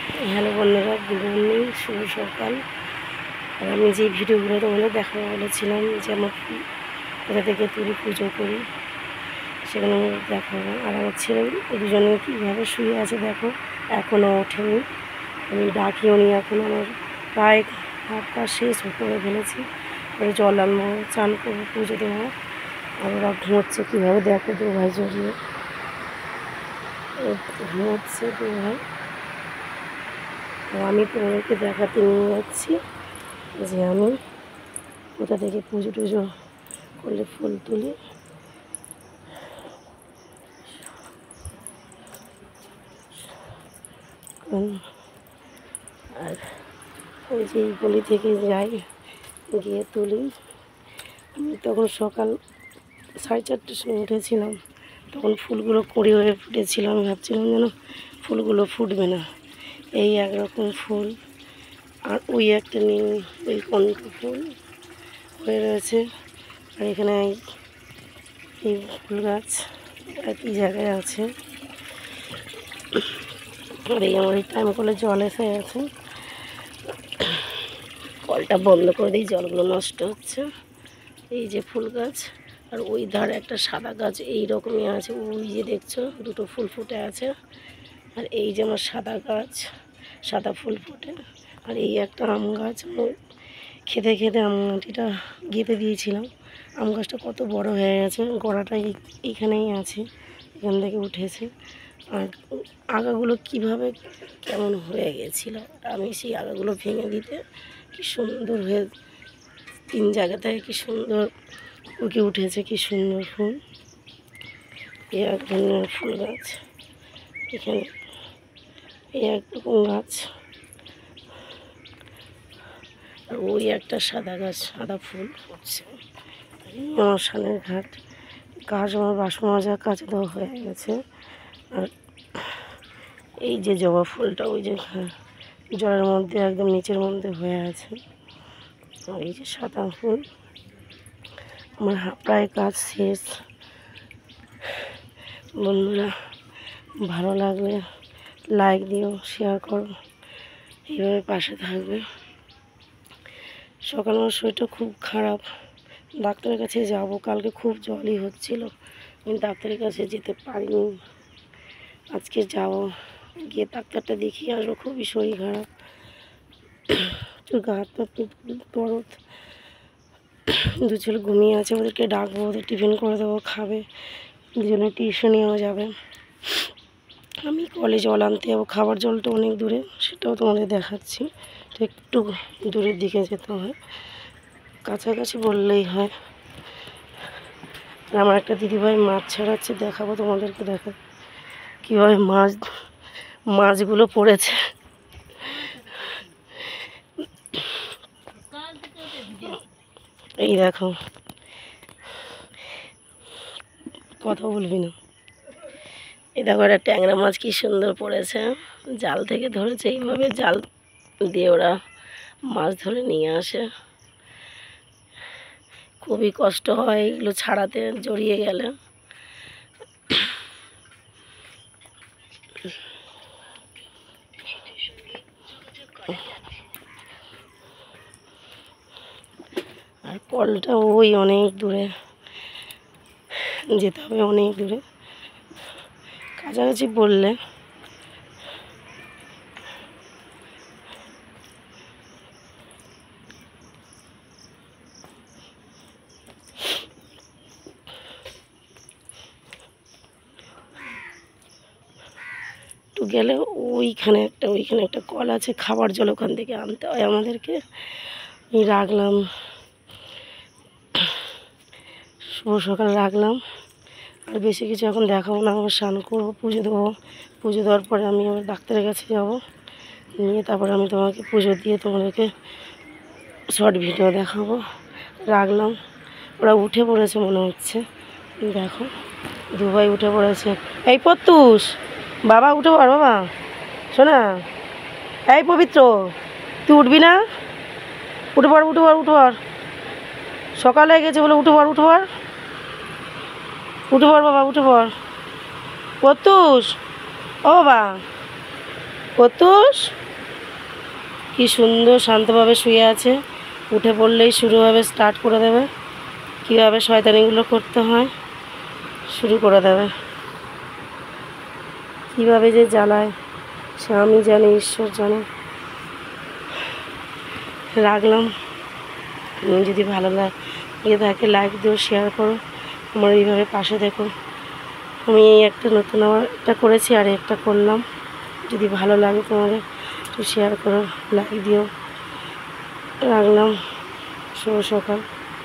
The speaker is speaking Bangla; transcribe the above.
হ্যালো বন্ধুরা, গুড মর্নিং, শুভ সকাল। আর আমি যে ভিডিওগুলো তোমাদের দেখাবো বলেছিলাম যে আমার কোথা থেকে তুলি পুজো করি, সেখানে আমি দেখাবো। আর আমার ছেলে দুজনে কীভাবে শুয়ে আছে দেখো, এখনও ওঠেনি। আমি ডাকিও নি, এখন আমার প্রায় হাত কাজ শেষ করে ফেলেছি। ওই জল আনবো, চান করবো, পুজো দেবো। আর ওরা ঘুমোচ্ছে কীভাবে দেখো, দু ভাই জড়িয়ে ঘুমোচ্ছে দু ভাই। আমি তোমাদেরকে দেখাতে নিয়ে যাচ্ছি যে আমি কোথা থেকে পুজো টুজো করলে ফুল তুলি। আর ওই যে এই গলি থেকে যাই, গিয়ে তুলি। আমি তখন সকাল 4:30টার সময় উঠেছিলাম, তখন ফুলগুলো কুঁড়ি হয়ে ফুটেছিল। আমি ভাবছিলাম যেন ফুলগুলো ফুটবে না, এই একরকম ফুল। আর ওই একটা নীল, ওই কণ্ঠ ফুল হয়ে রয়েছে। আর এখানে এই ফুল গাছ একই জায়গায় আছে। আর এই আমার এই টাইম কলে জল এসে গেছে, কলটা বন্ধ করে দিই, জলগুলো নষ্ট হচ্ছে। এই যে ফুল গাছ, আর ওই ধারে একটা সাদা গাছ এই রকমই আছে, ওই যে দেখছো দুটো ফুল ফুটে আছে। আর এই যে আমার সাদা গাছ, সাদা ফুল ফুটে। আর এই একটা আম গাছ, খেতে খেতে আম মাটিটা গেঁথে দিয়েছিলাম। আম গাছটা কত বড় হয়ে গেছে, গোড়াটা এইখানেই আছে, এখান থেকে উঠেছে। আর আগাগুলো কিভাবে কেমন হয়ে গেছিল, আমি সেই আগাগুলো ভেঙে দিতে কি সুন্দর হয়ে 3 জায়গা থেকে কি সুন্দর উঠে উঠেছে, কি সুন্দর ফুল। এই এক ধরনের ফুল গাছ, এখানে এই একরকম গাছ। আর ওই একটা সাদা গাছ, সাদা ফুল ফুটছে। আমার সালের ঘাট গাছ, আমার বাসন মাজা কাছে দেওয়া হয়ে গেছে। আর এই যে জবা ফুলটা ওই যে জলের মধ্যে একদম নিচের মধ্যে হয়ে আছে। আর এই যে সাদা ফুল, আমার প্রায় কাজ শেষ। বন্ধুরা, ভালো লাগলে লাইক দিও, শেয়ার করো, এইভাবে পাশে থাকবে। সকাল আমার শরীরটা খুব খারাপ, ডাক্তারের কাছে যাব, কালকে খুব জলই হচ্ছিল, আমি ডাক্তারের কাছে যেতে পারিনি। আজকে যাব, গিয়ে ডাক্তারটা দেখিয়ে আসবো। খুবই শরীর খারাপ, গা হাত পা দরদ। দু ছেলে ঘুমিয়ে আছে, ওদেরকে ডাকবো, ওদের টিফিন করে দেবো, খাবে। দুজনে টিউশনেও যাবে। আমি কলে জল আনতে যাবো, খাবার জলটা অনেক দূরে, সেটাও তোমাদের দেখাচ্ছি। একটু দূরের দিকে যেতে হয়, কাছাকাছি বললেই হয়। আমার একটা দিদিভাই মাছ ছাড়াচ্ছে, দেখাবো তোমাদেরকে। দেখা কীভাবে মাছগুলো পড়েছে। এই দেখো, কথা বলবি না। এই দেখো, একটা ট্যাংরা মাছ কি সুন্দর পড়েছে, জাল থেকে ধরেছে। এইভাবে জাল দিয়ে ওরা মাছ ধরে নিয়ে আসে। খুবই কষ্ট হয় এগুলো ছাড়াতে, জড়িয়ে গেলে। আর কলটা ওই অনেক দূরে যেতে হবে, অনেক দূরে। কাছাকাছি বললে একটু গেলে ওইখানে একটা কল আছে, খাবার জল ওখান থেকে আনতে হয় আমাদেরকে। আমি রাখলাম, শুভ সকাল রাখলাম। আর বেশি কিছু এখন দেখাবো না, আমার স্নান করবো, পুজো দেবো। পুজো দেওয়ার পরে আমি আবার ডাক্তারের কাছে যাব, নিয়ে তারপরে আমি তোমাকে পুজো দিয়ে তোমাদেরকে শর্ট ভিডিও দেখাবো। রাখলাম। ওরা উঠে পড়েছে মনে হচ্ছে, দেখো দুভাই উঠে পড়েছে। এই প্রত্যুষ, বাবা উঠে পড়, বাবা শোনা। এই পবিত্র, তুই উঠবি না? উঠে পড়, উঠে পড়, উঠে পড়। সকাল হয়ে গেছে বলে উঠে পড়, উঠে পড়, উঠে পড় বাবা, উঠে পড়। প্রত্যুষ, ও বাবা, কতস কি সুন্দর শান্তভাবে শুয়ে আছে, উঠে পড়লেই শুরু হবে, স্টার্ট করে দেবে। কীভাবে শয়তানিগুলো করতে হয় শুরু করে দেবে, কীভাবে যে জ্বালায় সে আমি জানি, ঈশ্বর জানে। রাখলাম, যদি ভালো লাগে থাকে লাইক দিও, শেয়ার করো, আমার এইভাবে পাশে দেখো। আমি এই একটা নতুন আমার একটা করেছি আর একটা করলাম, যদি ভালো লাগে তোমাদের তো শেয়ার করো, লাইক দিও। রাখলাম, শুভ সকাল।